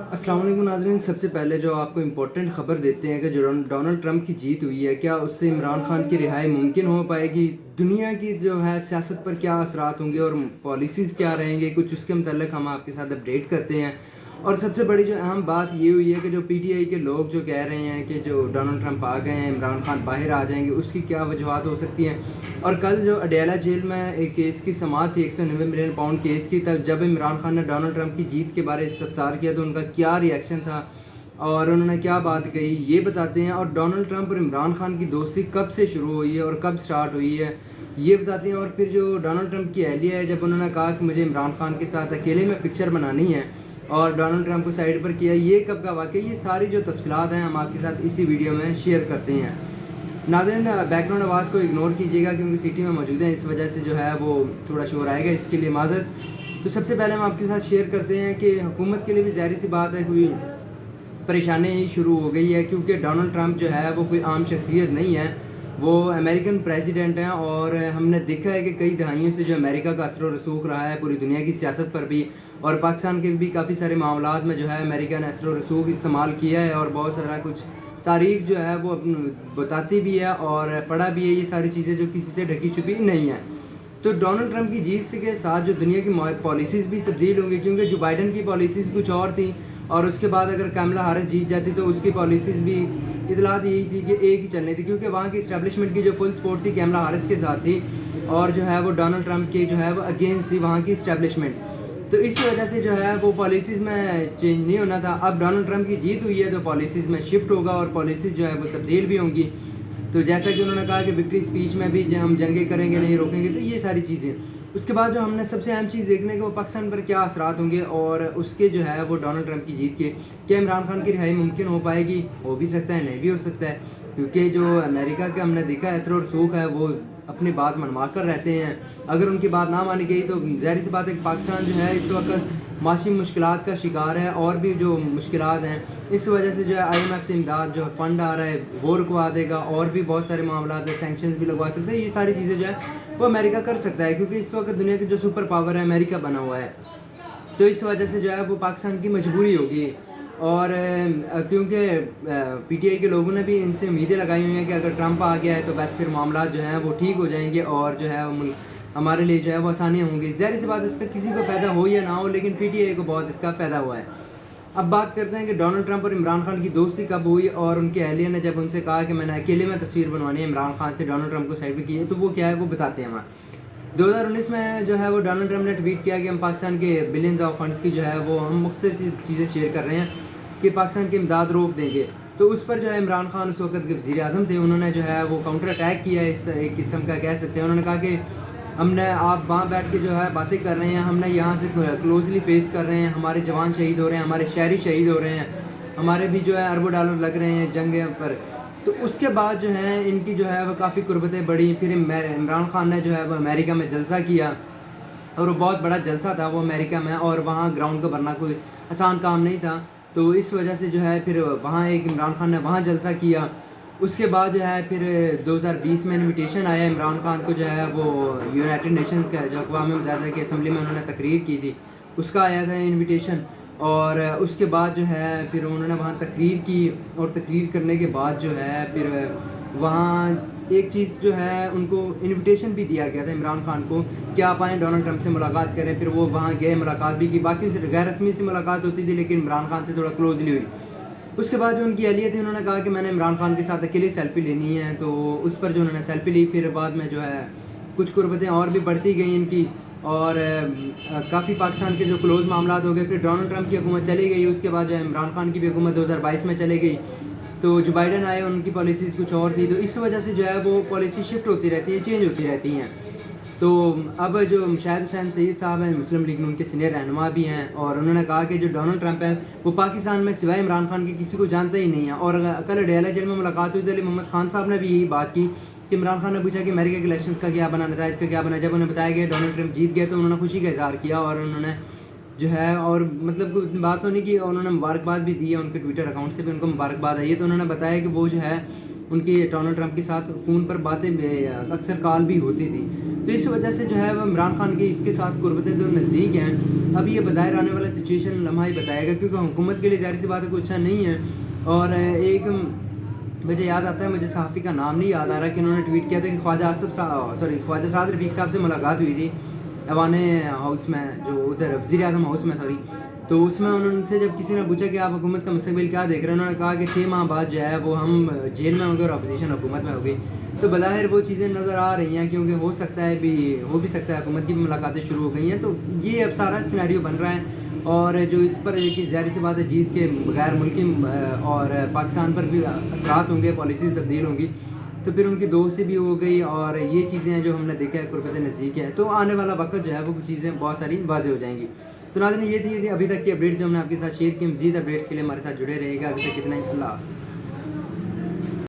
अस्सलाम वालेकुम नाज़रीन। सबसे पहले जो आपको इम्पोर्टेंट ख़बर देते हैं कि जो डोनाल्ड ट्रंप की जीत हुई है, क्या उससे इमरान खान की रिहाई मुमकिन हो पाएगी? दुनिया की जो है सियासत पर क्या असरात होंगे और पॉलिसीज़ क्या रहेंगे, कुछ उसके मतलब हम आपके साथ अपडेट करते हैं। और सबसे बड़ी जो अहम बात ये हुई है कि जो पीटीआई के लोग जो कह रहे हैं कि जो डोनाल्ड ट्रंप आ गए हैं, इमरान खान बाहर आ जाएंगे, उसकी क्या वजूहत हो सकती हैं। और कल जो अडेला जेल में एक केस की समाअत थी 190 मिलियन पाउंड केस की, तब जब इमरान खान ने डोनाल्ड ट्रंप की जीत के बारे में इस्तफसार किया तो उनका क्या रिएक्शन था और उन्होंने क्या बात कही, ये बताते हैं। और डोनाल्ड ट्रंप और इमरान खान की दोस्ती कब से शुरू हुई है और कब स्टार्ट हुई है, ये बताते हैं। और फिर जो डोनाल्ड ट्रंप की एहलिया है, जब उन्होंने कहा कि मुझे इमरान खान के साथ अकेले में पिक्चर बनानी है और डोनाल्ड ट्रंप को साइड पर किया, ये कब का वाक़या, ये सारी जो तफसीलात हैं हम आपके साथ इसी वीडियो में शेयर करते हैं। नाज़रीन, बैकग्राउंड आवाज़ को इग्नोर कीजिएगा क्योंकि सिटी में मौजूद हैं, इस वजह से जो है वो थोड़ा शोर आएगा, इसके लिए माज़रत। तो सबसे पहले हम आपके साथ शेयर करते हैं कि हुकूमत के लिए भी ज़ाहिर सी बात है कोई परेशानी शुरू हो गई है, क्योंकि डोनाल्ड ट्रंप जो है वो कोई आम शख्सियत नहीं है, वो अमेरिकन प्रेसिडेंट हैं। और हमने देखा है कि कई दहाइयों से जो अमेरिका का असर रसूख रहा है पूरी दुनिया की सियासत पर भी, और पाकिस्तान के भी काफ़ी सारे मामलात में जो है अमेरिका ने असर रसूख इस्तेमाल किया है। और बहुत सारा कुछ तारीख जो है वो बताती भी है और पढ़ा भी है, ये सारी चीज़ें जो किसी से ढकी छुपी नहीं है। तो डोनाल्ड ट्रंप की जीत से के साथ जो दुनिया की पॉलिसीज़ भी तब्दील होंगी, क्योंकि जो बाइडन की पॉलिसीज़ कुछ और थी और उसके बाद अगर कमला हैरिस जीत जाती तो उसकी पॉलिसीज़ भी इतलात यही थी कि एक ही चलनी थी, क्योंकि वहाँ की इस्टेब्लिशमेंट की जो फुल सपोर्ट थी कमला हैरिस के साथ थी और जो है वो डोनाल्ड ट्रंप के जो है वो अगेंस्ट थी वहाँ की इस्टेब्लिशमेंट। तो इस वजह से जो है वो पॉलिसीज़ में चेंज नहीं होना था। अब डोनाल्ड ट्रंप की जीत हुई है तो पॉलिसीज़ में शिफ्ट होगा और पॉलिसीज़ जो है वो तब्दील भी होंगी। तो जैसा कि उन्होंने कहा कि विक्ट्री स्पीच में भी जो हम जंगे करेंगे नहीं रोकेंगे, तो ये सारी चीज़ें। उसके बाद जो हमने सबसे अहम चीज़ देखने कि वो पाकिस्तान पर क्या असरात होंगे और उसके जो है वो डोनाल्ड ट्रंप की जीत के क्या इमरान खान की रिहाई मुमकिन हो पाएगी, हो भी सकता है नहीं भी हो सकता है, क्योंकि जो अमेरिका के हमने देखा है असर और सूख है वो अपनी बात मनवा कर रहते हैं। अगर उनकी बात ना मानी गई तो ज़ाहिर सी बात है कि पाकिस्तान जो है इस वक्त माशी मुश्किलात का शिकार है और भी जो मुश्किलात हैं, इस वजह से जो है IMF से इमदाद जो फ़ंड आ रहा है वो रुकवा देगा और भी बहुत सारे मामला है, सैंक्शंस भी लगवा सकते हैं। ये सारी चीज़ें जो है वो अमेरिका कर सकता है, क्योंकि इस वक्त दुनिया की जो सुपर पावर है अमेरिका बना हुआ है। तो इस वजह से जो है वो पाकिस्तान की मजबूरी होगी। और क्योंकि पीटीआई के लोगों ने भी इनसे उम्मीदें लगाई हुई हैं कि अगर ट्रंप आ गया है तो बस फिर मामला जो हैं वो ठीक हो जाएंगे और जो है वो हमारे लिए जो है वो आसानियाँ होंगी। ज़ाहिर सी बात इसका किसी को फ़ायदा हो या ना हो, लेकिन पीटीआई को बहुत इसका फ़ायदा हुआ है। अब बात करते हैं कि डोनाल्ड ट्रंप और इमरान खान की दोस्ती कब हुई और उनके अहलिया ने जब उनसे कहा कि मैंने अकेले में तस्वीर बनवानी है इमरान खान से, डोनाल्ड ट्रंप को साइड पर की है, तो वो क्या है वो बताते हैं। हमारा 2019 में जो है वो डोनाल्ड ट्रंप ने ट्वीट किया कि हम पाकिस्तान के बिलियंस ऑफ फंड्स की जो है वो हम मुख्तलिफ चीज़ें शेयर कर रहे हैं कि पाकिस्तान की इमदाद रोक देंगे। तो उस पर जो है इमरान खान उस वक्त के वज़ीर आज़म थे, उन्होंने जो है वो काउंटर अटैक किया, इस एक किस्म का कह सकते हैं। उन्होंने कहा कि हमने आप वहाँ बैठ के जो है बातें कर रहे हैं, हमने यहाँ से क्लोजली फेस कर रहे हैं, हमारे जवान शहीद हो रहे हैं, हमारे शहरी शहीद हो रहे हैं, हमारे भी जो है अरबों डॉलर लग रहे हैं जंग पर। तो उसके बाद जो है इनकी जो है वो काफ़ी कुर्बतें बढ़ी। फिर इमरान खान ने जो है वो अमेरिका में जलसा किया और वो बहुत बड़ा जलसा था वो अमेरिका में, और वहाँ ग्राउंड को भरना कोई आसान काम नहीं था। तो इस वजह से जो है फिर वहाँ एक इमरान खान ने वहाँ जलसा किया। उसके बाद जो है फिर 2020 में इनविटेशन आया इमरान खान को, जो है वो यूनाइटेड नेशंस का जो अक़वाम मुत्तहिदा की असम्बली में उन्होंने तकरीर की थी उसका आया था इनविटेशन। और उसके बाद जो है फिर उन्होंने वहाँ तकरीर की और तकरीर करने के बाद जो है फिर वहाँ एक चीज़ जो है उनको इनविटेशन भी दिया गया था इमरान खान को कि आप आएँ डोनाल्ड ट्रंप से मुलाकात करें। फिर वो वहाँ गए, मुलाकात भी की, बाकी से गैर रस्मी से मुलाकात होती थी लेकिन इमरान खान से थोड़ा क्लोजली हुई। उसके बाद जो उनकी अहलिया थी उन्होंने कहा कि मैंने इमरान खान के साथ अकेले सेल्फ़ी लेनी है, तो उस पर जो उन्होंने सेल्फ़ी ली। फिर बाद में जो है कुछ कुर्बतें और भी बढ़ती गई इनकी और काफ़ी पाकिस्तान के जो क्लोज़ मामला हो गए। फिर डोनाल्ड ट्रंप की हुकूमत चली गई, उसके बाद जो है इमरान खान की भी हुकूमत 2022 में चली गई। तो जो बाइडन आए उनकी पॉलिसीज़ कुछ और थी, तो इस वजह से जो है वो पॉलिसी शिफ्ट होती रहती है, चेंज होती रहती हैं। तो अब जो मुशाहिद हुसैन सईद साहब हैं मुस्लिम लीग में उनके सीनियर रहनुमा भी हैं, और उन्होंने कहा कि जो डोनाल्ड ट्रंप है वो पाकिस्तान में सिवाय इमरान खान के किसी को जानता ही नहीं है। और कल अडेला जेल में मुलाकात हुई तो अली मोहम्मद खान साहब ने भी यही बात की कि इमरान खान ने पूछा कि अमेरिका के इलेक्शन का क्या बना, नताइज का क्या बना। जब उन्हें बताया गया डोनाल्ड ट्रंप जीत गए तो उन्होंने खुशी का इजहार किया और उन्होंने जो है और मतलब कोई बात तो नहीं की, उन्होंने मुबारकबाद भी दी है, उनके ट्विटर अकाउंट से भी उनको मुबारकबाद आई है। तो उन्होंने बताया कि वो जो है ان کی ڈونلڈ ٹرمپ کے ساتھ فون پر باتیں اکثر کال بھی ہوتی تھی. تو اس وجہ سے جو ہے وہ عمران خان کی اس کے ساتھ قربتیں تو نزدیک ہیں. اب یہ بظاہر آنے والا سچویشن لمحہ ہی بتائے گا, کیونکہ حکومت کے لیے ظاہر سی بات ہے کوئی اچھا نہیں ہے. اور ایک مجھے یاد آتا ہے, مجھے صحافی کا نام نہیں یاد آ رہا, کہ انہوں نے ٹویٹ کیا تھا کہ خواجہ سعد رفیق صاحب سے ملاقات ہوئی تھی ایوان ہاؤس میں, جو ادھر وزیر اعظم ہاؤس میں تو اس میں انہوں سے جب کسی نے پوچھا کہ آپ حکومت کا مستقبل کیا دیکھ رہے ہیں, انہوں نے کہا کہ 6 ماہ بعد جو ہے وہ ہم جیل میں ہوں گے اور اپوزیشن حکومت میں ہوگی. تو بظاہر وہ چیزیں نظر آ رہی ہیں, کیونکہ ہو سکتا ہے حکومت کی بھی ملاقاتیں شروع ہو گئی ہیں. تو یہ اب سارا سینیریو بن رہا ہے, اور جو اس پر ایک ظاہر سی بات ہے جیت کے غیر ملکی اور پاکستان پر بھی اثرات ہوں گے, پالیسیز تبدیل ہوں گی, تو پھر ان کی دوستی بھی ہو گئی, اور یہ چیزیں ہیں جو ہم نے دیکھا ہے قربت نزدیک ہے. تو آنے والا وقت جو ہے وہ چیزیں بہت ساری واضح ہو جائیں گی. تو ناظرین یہ تھی ابھی تک کی اپڈیٹس جو ہم نے آپ کے ساتھ شیئر کی. مزید اپڈیٹس کے لیے ہمارے ساتھ جڑے رہے گا. ابھی تک کتنا ہی, اللہ حافظ.